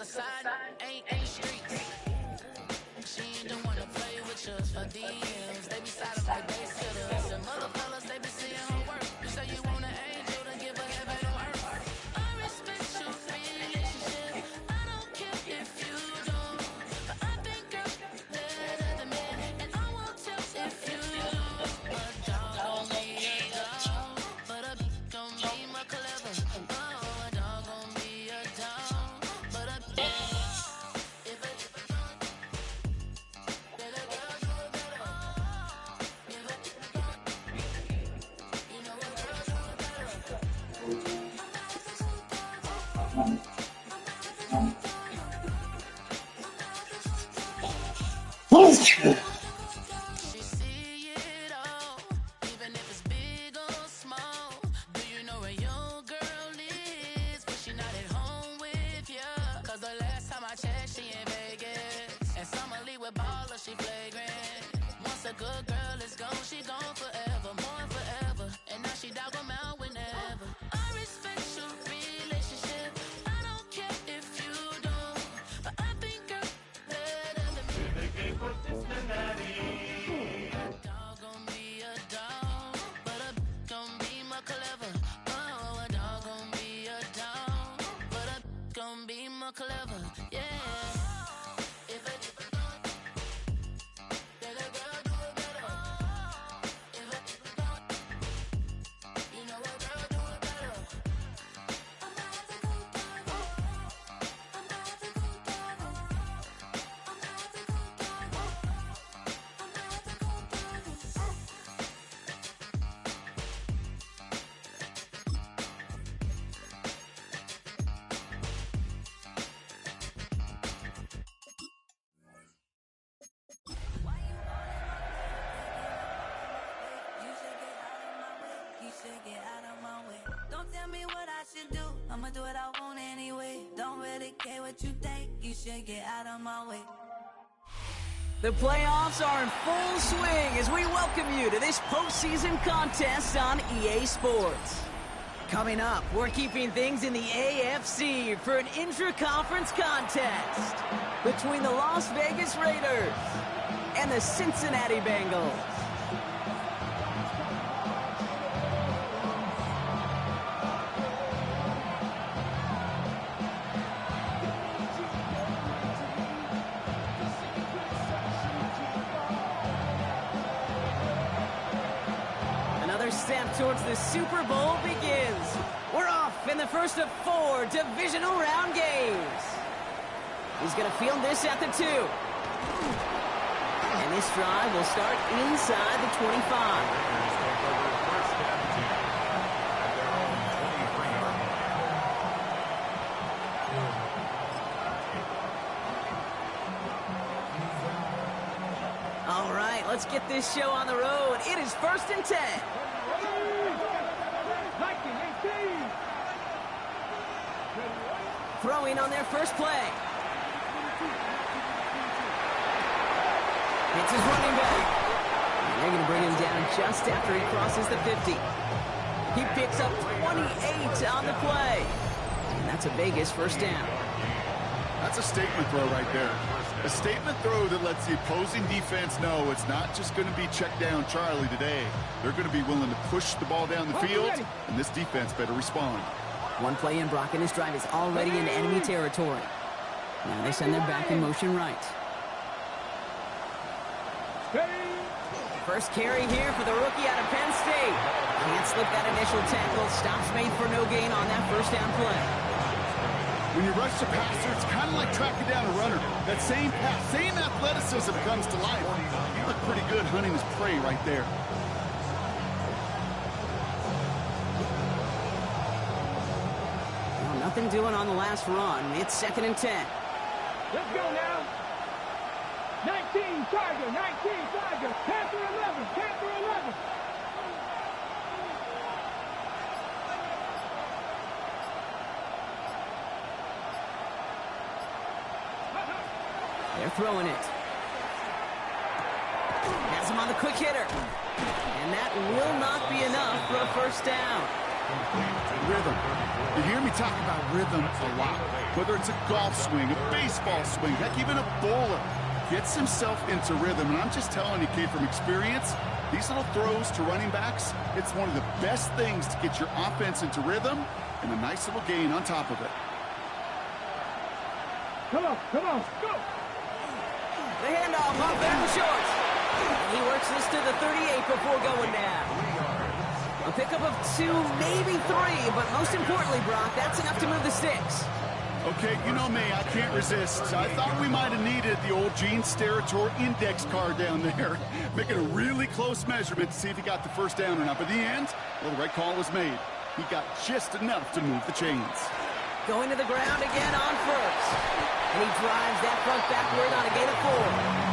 side, ain't streets. She ain't don't wanna play with you. Her DMs, they be silent like they sitters. And mother fellas, they be seeing her work. You say you want an angel to give her heaven on earth. I respect your relationship. I don't care if you don't. But I think girl better than me. And I won't tell if you don't. A dog gon' be a dog. But a gon' be more clever. Oh, a dog gon' be a dog. But a if a she see it all, even if it's big or small. Do you know where your girl is? But she not at home with ya. Cause the last time I checked, she in Vegas. And Summer Lee with baller, she flagrant. Once a good girl is gone, she gone forever, more forever. And now she dog 'em out whenever. I respect your relationship. I don't care if you don't. But I think girl better than me. Dog gon' be a dog, but a gon' be more clever. Oh, a dog gon' be a dog, but a gon' be more clever. Yeah. If a let a girl do it better. If a you know a girl do it better. I'm not the good dog. I'm not the good dog. I'm not the good dog. I'm not the good dog. You should get out of my way. Don't tell me what I should do. I'ma do what I want anyway. Don't really care what you think. You should get out of my way. The playoffs are in full swing as we welcome you to this postseason contest on EA Sports. Coming up, we're keeping things in the AFC for an intra-conference contest between the Las Vegas Raiders and the Cincinnati Bengals. Another step towards the Super Bowl begins. We're off in the first of 4 divisional round games. He's going to field this at the 2. And this drive will start inside the 25. All right, let's get this show on the road. It is 1st and 10. Throwing on their first play. It's his running back. And they're going to bring him down just after he crosses the 50. He picks up 28 on the play. And that's a Vegas first down. That's a statement throw right there. A statement throw that lets the opposing defense know it's not just going to be check down Charlie today. They're going to be willing to push the ball down the field, and this defense better respond. One play in, Brock, and his drive is already in enemy territory. Now they send their back in motion right. First carry here for the rookie out of Penn State. Can't slip that initial tackle. Stops made for no gain on that first down play. When you rush the passer, it's kind of like tracking down a runner. That same pass, same athleticism comes to life. He looked pretty good hunting his prey right there. Well, nothing doing on the last run. It's 2nd and 10. Let's go now. 19 Tiger, 19 Tiger. Panther 11, Panther 11. They're throwing it. Has him on the quick hitter. And that will not be enough for a first down. Rhythm. You hear me talk about rhythm a lot. Whether it's a golf swing, a baseball swing, heck, even a bowler gets himself into rhythm. And I'm just telling you, kid, from experience, these little throws to running backs, it's one of the best things to get your offense into rhythm and a nice little gain on top of it. Come on, go! The handoff off there in the shorts. And he works this to the 38 before going down. A pickup of 2, maybe 3, but most importantly, Brock, that's enough to move the sticks. Okay, you know me, I can't resist. I thought we might have needed the old Gene Steratore index card down there. Making a really close measurement to see if he got the first down or not. But in the end, well, the right call was made. He got just enough to move the chains. Going to the ground again on first. And he drives that front backward on a gain of 4.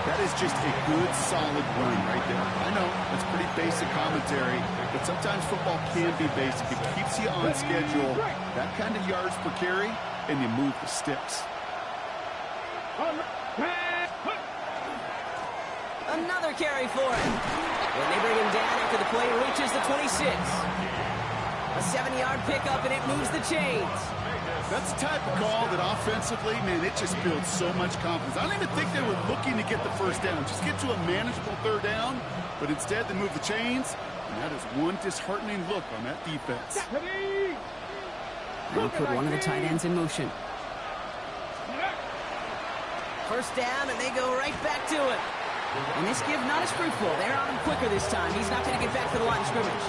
That is just a good, solid run right there. I know, that's pretty basic commentary, but sometimes football can be basic. It keeps you on schedule, that kind of yards per carry, and you move the sticks. Another carry for him. When they bring him down after the play reaches the 26. A 7-yard pickup, and it moves the chains. That's the type of call that offensively, man, it just builds so much confidence. I don't even think they were looking to get the first down. Just get to a manageable third down, but instead they move the chains, and that is one disheartening look on that defense. And he put one of the tight ends in motion. First down, and they go right back to it. And this give not as fruitful. They're on him quicker this time. He's not going to get back to the line of scrimmage.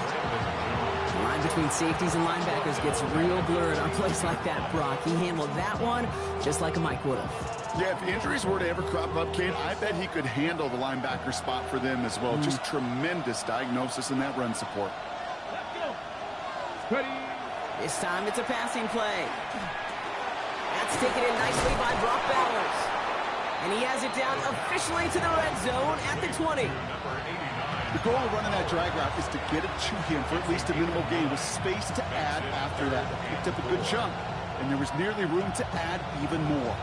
The line between safeties and linebackers gets real blurred on plays like that, Brock. He handled that one just like a Mike would have. Yeah, if injuries were to ever crop up, Kane, I bet he could handle the linebacker spot for them as well. Just tremendous diagnosis in that run support. This time it's a passing play. That's taken in nicely by Brock Bowers. And he has it down officially to the red zone at the 20. The goal of running that drag route is to get it to him for at least a minimal gain with space to add after that. Picked up a good chunk, and there was nearly room to add even more.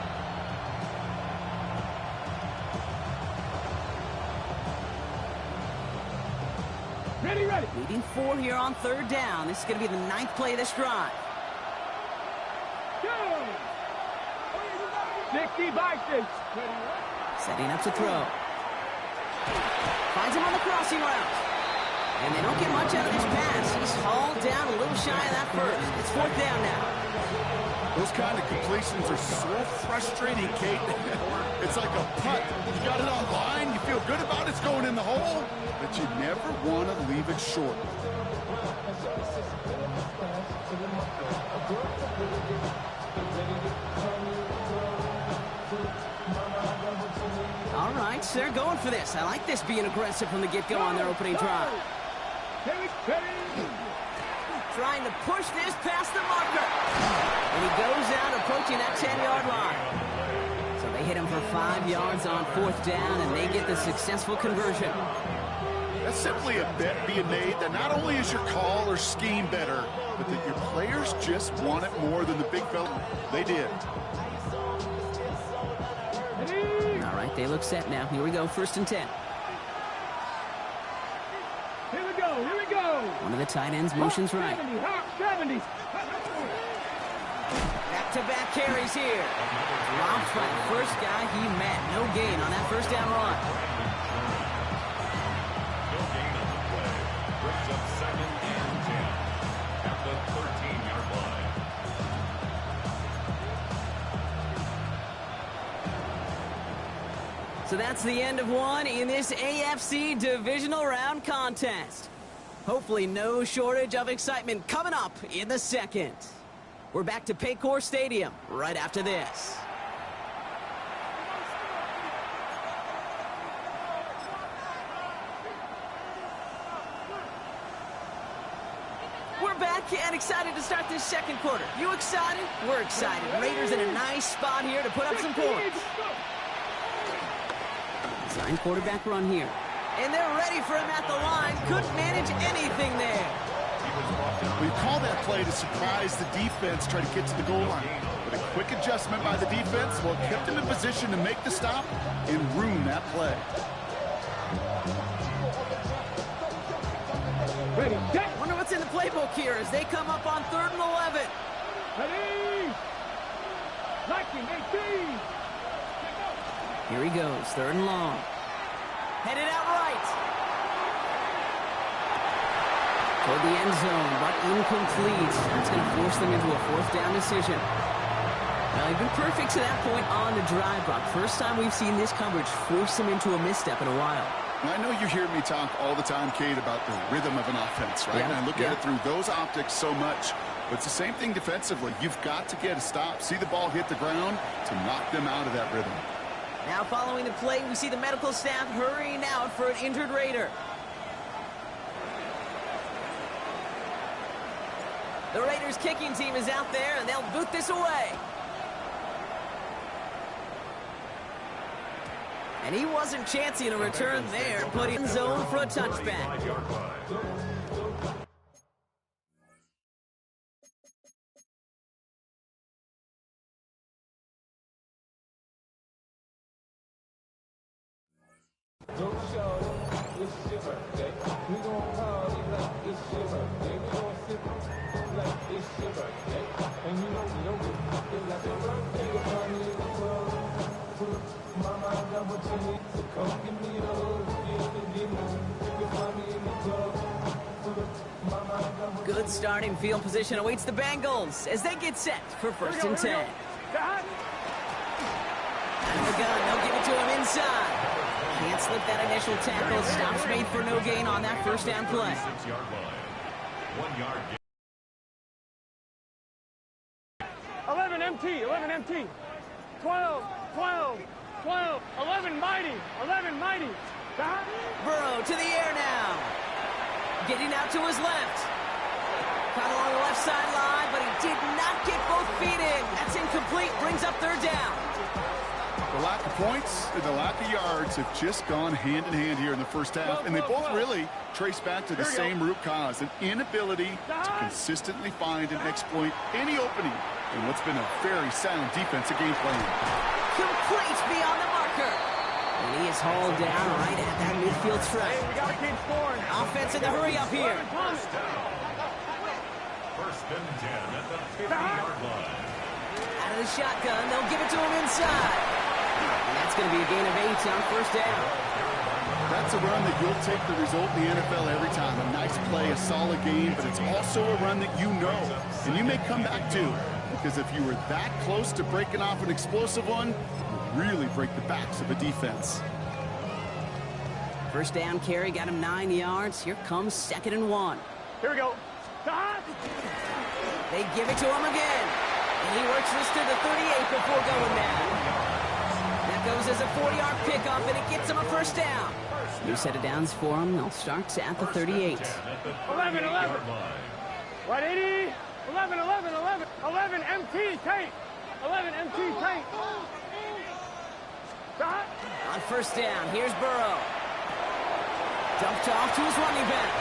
Ready. Leading 4 here on third down. This is going to be the 9th play of this drive. Go! 60 by 6. Setting up to throw. Finds him on the crossing route. And they don't get much out of this pass. He's hauled down a little shy of that first. It's 4th down now. Those kind of completions are so frustrating, Kate. It's like a putt. You got it on line, you feel good about it, it's going in the hole, but you never want to leave it short. All right, so they're going for this. I like this being aggressive from the get-go on their opening drive. Trying to push this past the marker. And he goes out approaching that 10-yard line. So they hit him for 5 yards on 4th down, and they get the successful conversion. That's simply a bet being made that not only is your call or scheme better, but that your players just want it more than the big fella. They did. All right, they look set now. Here we go, 1st and 10. Here we go. One of the tight ends motions right. 70. Back-to-back carries here. Dropped by the first guy he met. No gain on that 1st down run. No gain on the play. Brings up 2nd and 10 at the 13-yard line. So that's the end of one in this AFC divisional round contest. Hopefully no shortage of excitement coming up in the 2nd. We're back to Paycor Stadium right after this. We're back and excited to start this 2nd quarter. You excited? We're excited. Raiders in a nice spot here to put up some points. Design quarterback run here. And they're ready for him at the line. Couldn't manage anything there. We call that play to surprise the defense, try to get to the goal line. But a quick adjustment by the defense, well, kept him in position to make the stop and ruin that play. Ready, set. Wonder what's What's in the playbook here as they come up on 3rd and 11? Ready? 19, 18. Here he goes, 3rd and long. Headed out right. Toward the end zone, but incomplete. That's going to force them into a 4th down decision. Well, they've been perfect to that point on the drive, Brock. First time we've seen this coverage force them into a misstep in a while. I know you hear me talk all the time, Kate, about the rhythm of an offense, right? Yeah, and I look at it through those optics so much. But it's the same thing defensively. You've got to get a stop, see the ball hit the ground to knock them out of that rhythm. Now following the play, we see the medical staff hurrying out for an injured Raider. The Raiders kicking team is out there, and they'll boot this away. And he wasn't chancing a return there, put in zone for a touchback. Good starting field position awaits the Bengals as they get set for 1st and 10. Out of the gun, they'll give it to him inside. Can't slip that initial tackle. Stops made for no gain on that 1st down play. 6-yard line. 1 yard gain. 11 MT, 11 MT. 12, 12, 12. 11 mighty, 11 mighty. Burrow to the air now. Getting out to his left. Caught along the left sideline, but he did not get both feet in. That's incomplete. Brings up 3rd down. The lack of points and the lack of yards have just gone hand in hand here in the 1st half, and they both really trace back to the same root cause, an inability to consistently find and exploit any opening in what's been a very sound defensive game plan. Complete beyond the marker. And he is hauled down right at that midfield stripe. We got to keep scoring. Offense in the hurry up here. 1st and 10 at the 50-yard line. Out of the shotgun, they'll give it to him inside. And that's going to be a gain of 8 on 1st down. That's a run that you'll take the result in the NFL every time. A nice play, a solid game, but it's also a run that you know, and you may come back to. Because if you were that close to breaking off an explosive one, it would really break the backs of a defense. 1st down carry got him 9 yards. Here comes 2nd and 1. Here we go. They give it to him again. And he works this to the 38 before going down. That goes as a 4-yard pickup, and it gets him a 1st down. New set of downs for him. They'll start at the 38. 11, 11. 180. 11, 11, 11. 11 MT tank. 11 MT tank. On 1st down, here's Burrow. Dumped off to his running back.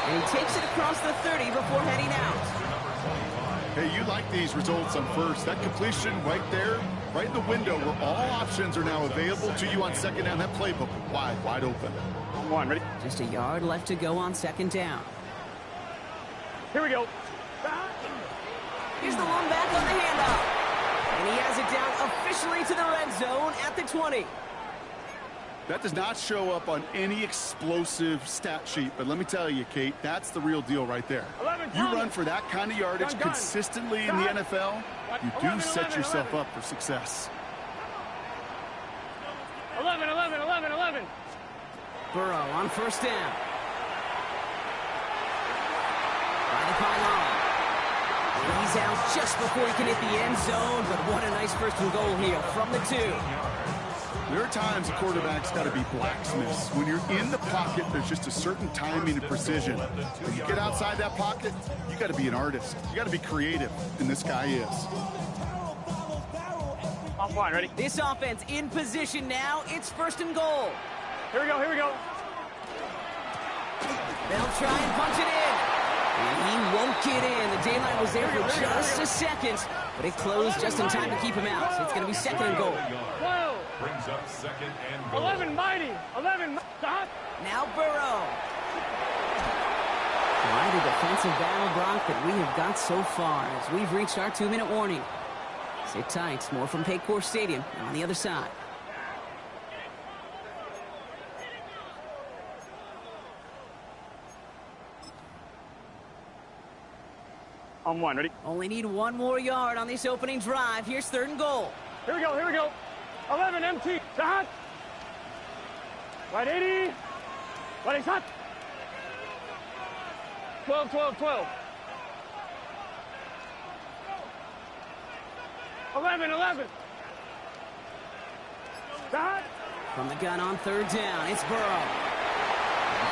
And he takes it across the 30 before heading out. Hey, you like these results on 1st. That completion right there, right in the window where all options are now available to you on 2nd down. That playbook wide open. One, ready? Just a yard left to go on 2nd down. Here we go. Here's the one back on the handoff. And he has it down officially to the red zone at the 20. That does not show up on any explosive stat sheet, but let me tell you, Kate, that's the real deal right there. You run for that kind of yardage consistently in the NFL, you do set yourself up for success. 11, 11, 11, 11. Burrow on 1st down. By the pylon. He's out just before he can hit the end zone, but what a nice 1st and goal here from the 2. There are times a quarterback's got to be blacksmiths. When you're in the pocket, there's just a certain timing and precision. When you get outside that pocket, you got to be an artist. You got to be creative, and this guy is. Off line, ready? This offense in position now. It's 1st and goal. Here we go, here we go. They'll try and punch it in. And he won't get in. The daylight was there for just a second, but it closed just in time to keep him out. So it's going to be 2nd and goal. 12. Brings up 2nd and goal. 11 mighty. 11. Stop. Now Burrow. Quite a defensive battle, Brock, that we have got so far as we've reached our 2-minute warning. Sit tight. More from Paycor Stadium on the other side. On one, ready? Only need one more yard on this opening drive. Here's 3rd and goal. Here we go, here we go. 11 MT, shot. Right 80. Right shot. 12, 12, 12. 11, 11. Shot. From the gun on 3rd down, it's Burrow.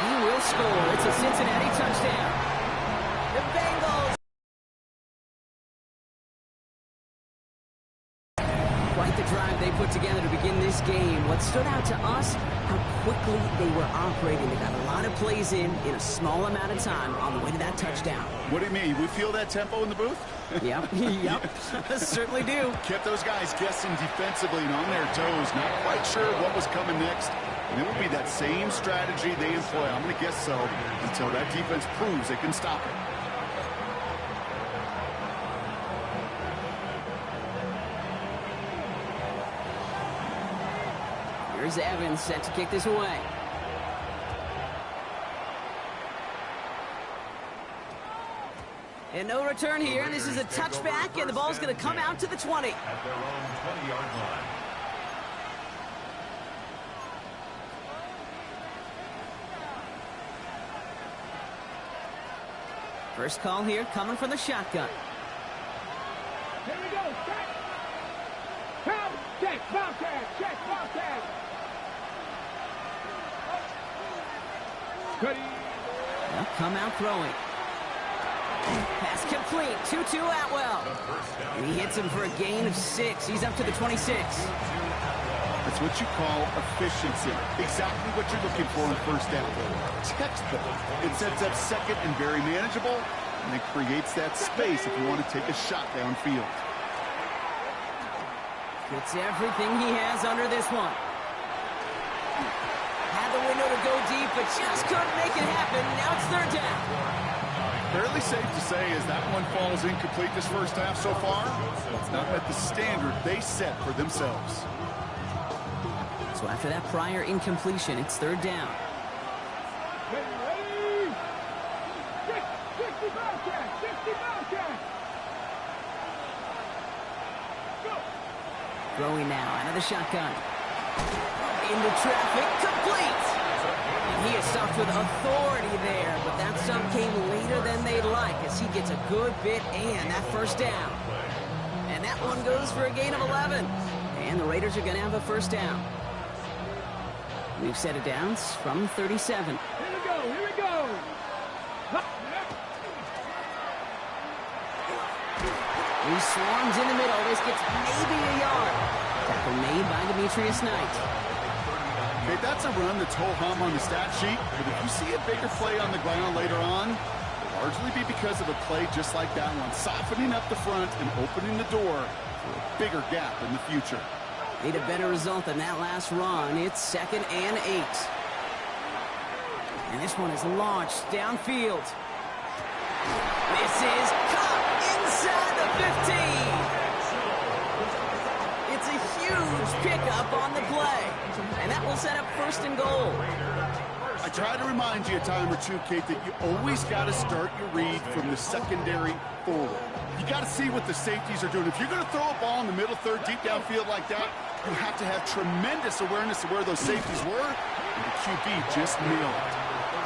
He will score. It's a Cincinnati touchdown. The Bengals. Quite the drive they put together to begin this game. What stood out to us, how quickly they were operating. They got a lot of plays in a small amount of time on the way to that touchdown. What do you mean? We feel that tempo in the booth? Yep, yep, certainly do. Kept those guys guessing defensively and on their toes, not quite sure what was coming next. And it will be that same strategy they employ. I'm going to guess so until that defense proves they can stop it. Here's Evans set to kick this away. And no return here. This is a touchback, and the ball's going to come out to the 20. At their own 20-yard line. First call here coming from the shotgun. Here we go, check. Count, check, Bobcat, check, Bobcat. Goody. They'll come out throwing. Pass complete. 2-2 Atwell. He hits him for a gain of 6. He's up to the 26. That's what you call efficiency. Exactly what you're looking for in first down. Textbook. It sets up second and very manageable, and it creates that space if you want to take a shot downfield. Gets everything he has under this one. Had the window to go deep, but just couldn't make it happen. Now it's 3rd down. Fairly safe to say as that one falls incomplete this first half so far, it's not met the standard they set for themselves. So after that prior incompletion, it's 3rd down. Ready? 60 Bobcat, 60 Bobcat. Go. Throwing now out of the shotgun. Into traffic, complete! And he is stopped with authority there, but that stop came later than they'd like as he gets a good bit and that first down. And that one goes for a gain of 11. And the Raiders are going to have a first down. We've set it down from 37. Here we go, here we go. He swarms in the middle. This gets maybe a yard. Tackle made by Demetrius Knight. Okay, that's a run that's ho-hum on the stat sheet, but if you see a bigger play on the ground later on, it'll largely be because of a play just like that one, softening up the front and opening the door for a bigger gap in the future. Need a better result than that last run. It's 2nd and 8. And this one is launched downfield. This is caught inside the 15. It's a huge pickup on the play. And that will set up 1st and goal. I try to remind you a time or two, Kate, that you always got to start your read from the secondary forward. You got to see what the safeties are doing. If you're going to throw a ball in the middle third, deep downfield like that, you have to have tremendous awareness of where those safeties were, and the QB just nailed it.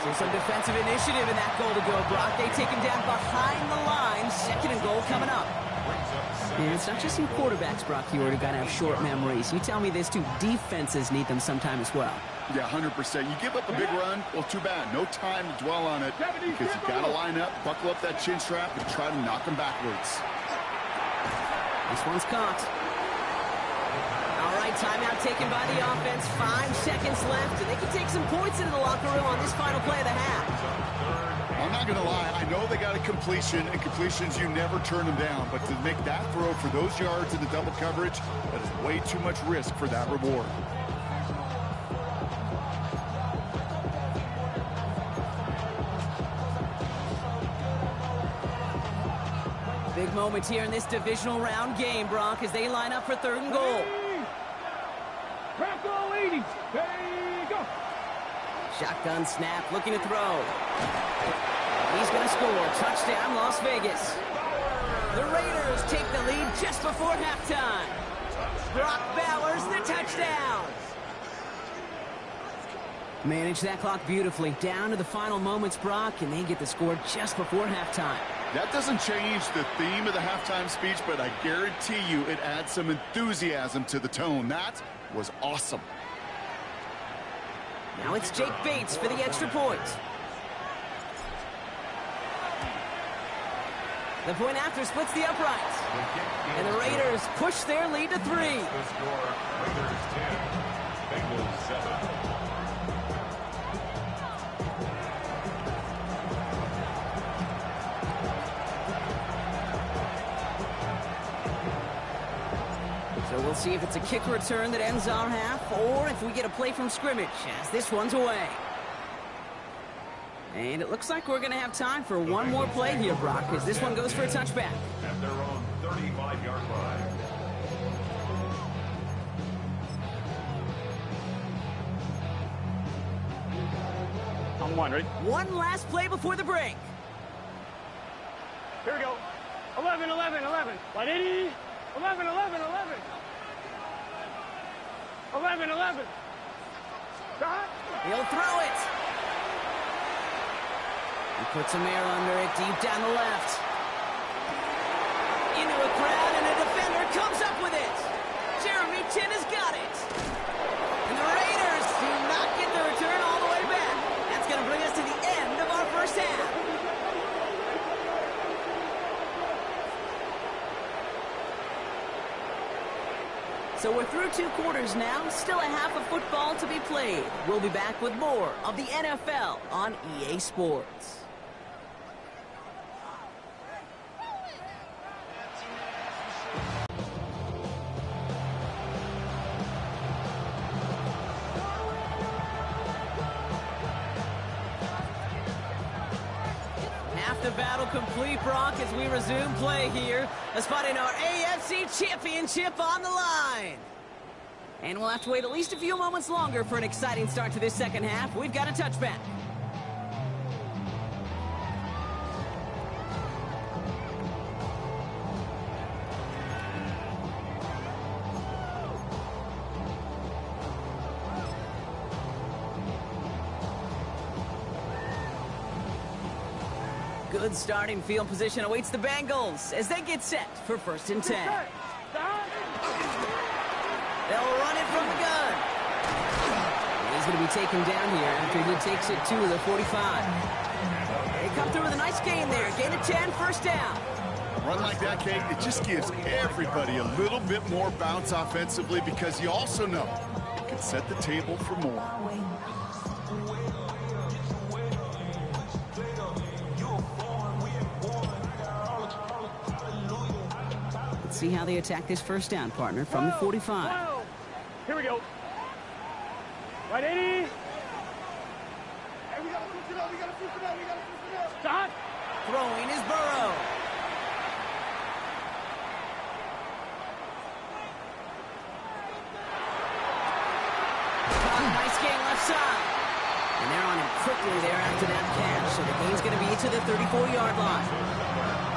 So some defensive initiative in that goal to go, Brock. They take him down behind the line. 2nd and goal coming up. And it's not just in quarterbacks, Brock, you already got to have short memories. You tell me this too, defenses need them sometime as well. Yeah, 100%. You give up a big run, well, too bad. No time to dwell on it because you got to line up, buckle up that chin strap, and try to knock them backwards. This one's caught. All right, timeout taken by the offense. 5 seconds left, and they can take some points into the locker room on this final play of the half. I'm not going to lie. I know they got a completion, and completions, you never turn them down. But to make that throw for those yards in the double coverage, that is way too much risk for that reward. big moment here in this divisional round game, Brock, as they line up for 3rd and goal. Crack all 80s. There you go. Shotgun snap, looking to throw. He's going to score. Touchdown, Las Vegas. The Raiders take the lead just before halftime. Brock Bowers, the touchdown. Manage that clock beautifully. Down to the final moments, Brock, and they get the score just before halftime. That doesn't change the theme of the halftime speech, but I guarantee you it adds some enthusiasm to the tone. That was awesome. Now it's Jake Bates for the extra point. The point after splits the uprights. And the Raiders push their lead to 3. The score, Raiders 10, Bengals 7. So we'll see if it's a kick return that ends our half, or if we get a play from scrimmage, as this one's away. And it looks like we're going to have time for one more play here, Brock, as this one goes for a touchback. At their own 35-yard line. On 1, ready? One last play before the break. Here we go. 11, 11, 11. 180. 11, 11, 11. 11, 11. Shot. He'll throw it. He puts some air under it, deep down the left. Into a crowd, and a defender comes up with it. Jeremy Chin has got it. And the Raiders do not get the return all the way back. That's going to bring us to the end of our first half. So we're through 2 quarters now, still a half of football to be played. We'll be back with more of the NFL on EA Sports. Half the battle complete, Brock, as we resume play here. Let's find our AFC Championship on the line. And we'll have to wait at least a few moments longer for an exciting start to this second half. We've got a touchback. Good starting field position awaits the Bengals as they get set for 1st and 10. They'll run it from the gun. He's going to be taken down here after he takes it to the 45. They come through with a nice gain there. Gain of 10, 1st down. A run like that, Kate, it just gives everybody a little bit more bounce offensively because you also know it can set the table for more. See how they attack this 1st down, partner, from the 45. Whoa. Here we go. 180. Hey, we gotta switch it up. Shot. Throwing is Burrow. Nice gain left side. And they're on him quickly there after that catch. So the gain's going to be to the 34-yard line.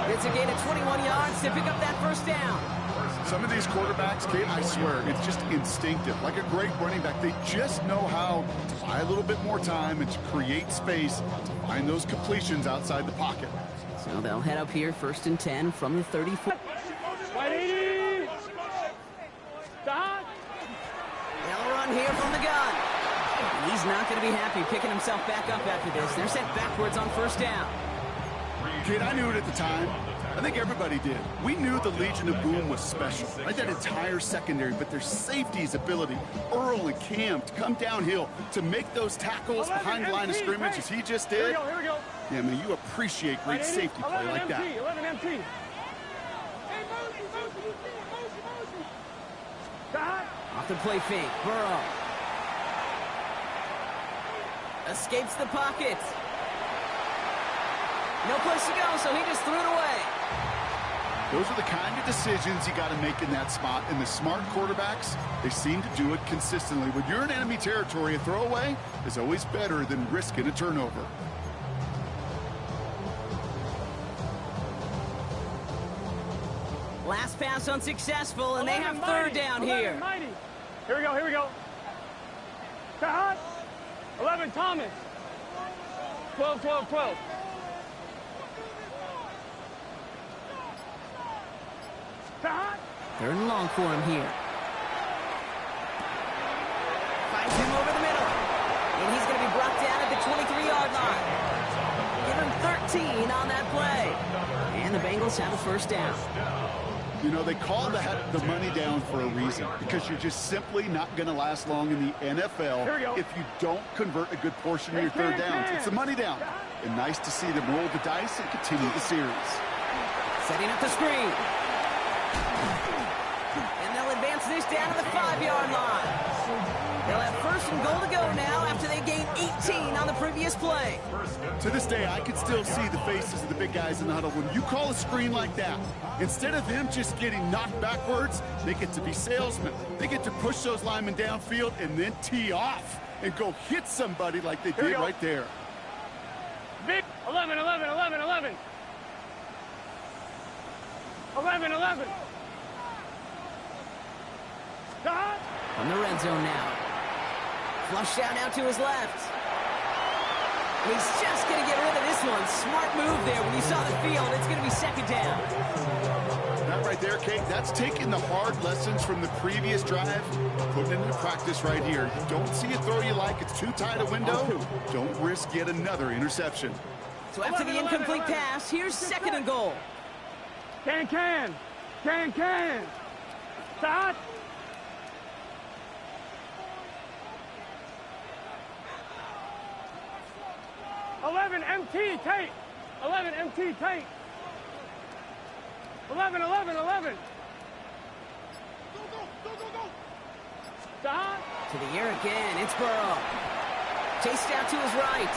It's a gain of 21 yards to pick up that 1st down. Some of these quarterbacks, Kate, I swear, it's just instinctive. Like a great running back, they just know how to buy a little bit more time and to create space to find those completions outside the pocket. So they'll head up here, 1st and 10 from the 34. 180. Shot. They'll run here from the gun. And he's not going to be happy picking himself back up after this. They're sent backwards on 1st down. Kid, I knew it at the time. I think everybody did. We knew the Legion of Boom was special, right? That entire secondary, but their safety's ability, Earl and Cam, to come downhill, to make those tackles behind the line of scrimmage as he just did. Here we go. Yeah, man, you appreciate great safety play like that. 11 MT. Shot. Off the play fake, Burrow. Escapes the pocket. No place to go, so he just threw it away. Those are the kind of decisions you got to make in that spot. And the smart quarterbacks, they seem to do it consistently. When you're in enemy territory, a throwaway is always better than risking a turnover. Last pass unsuccessful, and they have third down here. Here we go, here we go. Hot. 11, Thomas. 12, 12, 12. Hot. Third and long for him here. Finds him over the middle. And he's going to be brought down at the 23-yard line. Give him 13 on that play. And the Bengals have a first down. You know, they call the money down for a reason, because you're just simply not going to last long in the NFL if you don't convert a good portion of your third downs. It's the money down. And nice to see them roll the dice and continue the series. Setting up the screen. And they'll advance this down to the 5-yard line. They'll have first and goal to go now after they gained 18 on the previous play. To this day, I can still see the faces of the big guys in the huddle. When you call a screen like that, instead of them just getting knocked backwards, they get to be salesmen. They get to push those linemen downfield and then tee off and go hit somebody like they did right there. Big 11, 11, 11, 11. 11, 11. Stop. On the red zone now. Flushed out now to his left. And he's just going to get rid of this one. Smart move there when you saw the field. It's going to be second down. That right there, Kate, that's taking the hard lessons from the previous drive, putting it into practice right here. You don't see a throw you like, it's too tight a window, don't risk yet another interception. So after the incomplete pass, here's second and goal. Can. Start. 11 MT tape. 11 MT tape. 11, 11, 11. Go. Stop. To the air again. It's Burrow. Chased out to his right.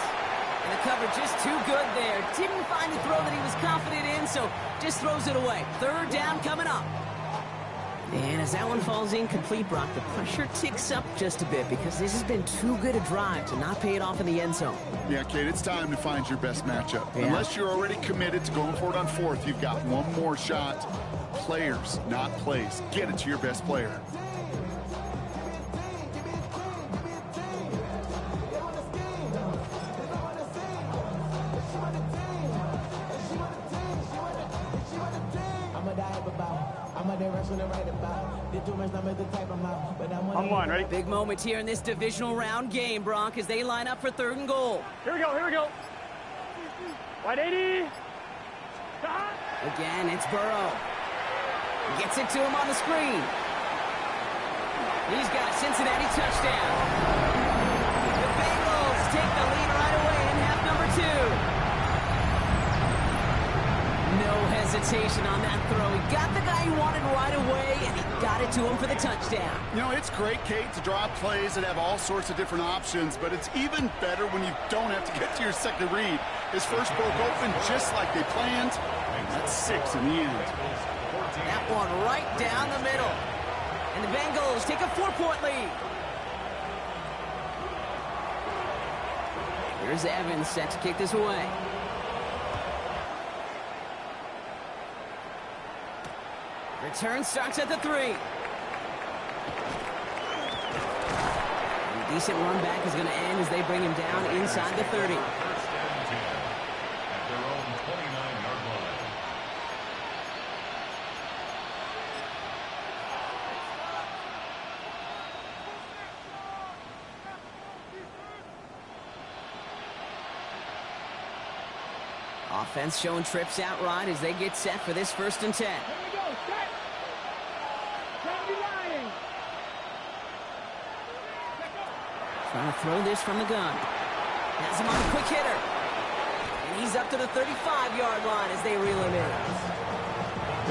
And the coverage just too good there. Didn't find the throw that he was confident in, so just throws it away. Third down coming up. And as that one falls incomplete, Brock, the pressure ticks up just a bit because this has been too good a drive to not pay it off in the end zone. Yeah, Kate, it's time to find your best matchup. Yeah. Unless you're already committed to going for it on fourth, you've got one more shot. Players, not plays. Get it to your best player. I'm one, ready? Big moment here in this divisional round game, Brock, as they line up for third and goal. Here we go. Wide 80. Stop. Again, it's Burrow. Gets it to him on the screen. He's got a Cincinnati touchdown. The Bengals take the lead right away in half number 2. No hesitation on that throw. He got the guy he wanted right away, and he got it to him for the touchdown. You know, it's great, Kate, to draw plays and have all sorts of different options, but it's even better when you don't have to get to your second read. His first broke open just like they planned. That's 6 in the end. That one right down the middle. And the Bengals take a 4-point lead. Here's Evans set to kick this away. Return starts at the 3. And a decent run back is going to end as they bring him down inside the 30. First and 10 at their own 29-yard line. Offense showing trips out right as they get set for this first and 10. Here we go. Set. Can't be lying. Trying to throw this from the gun. Has him on a quick hitter. And he's up to the 35-yard line as they reel him in.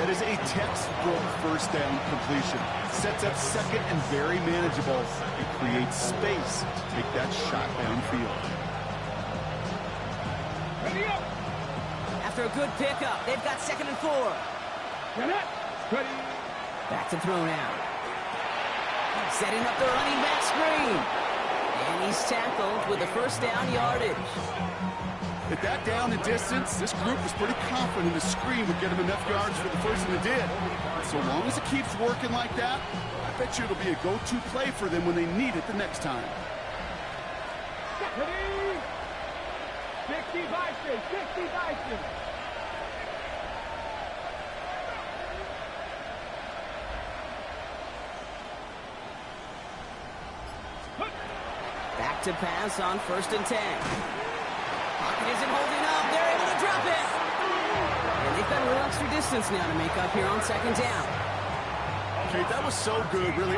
That is a textbook first down completion. Sets up second and very manageable. It creates space to take that shot downfield. Ready up. After a good pickup, they've got second and 4. Back to throw now. Setting up the running back screen. And he's tackled with the first down yardage. At that down and distance, this group was pretty confident the screen would get him enough yards for the first, and it did. So long as it keeps working like that, I bet you it'll be a go-to play for them when they need it the next time. 60 Vikings, 60 Vikings. Back to pass on 1st and 10. Pocket isn't holding up. They're able to drop it. And they've got a little extra distance now to make up here on 2nd down. Okay, that was so good, really.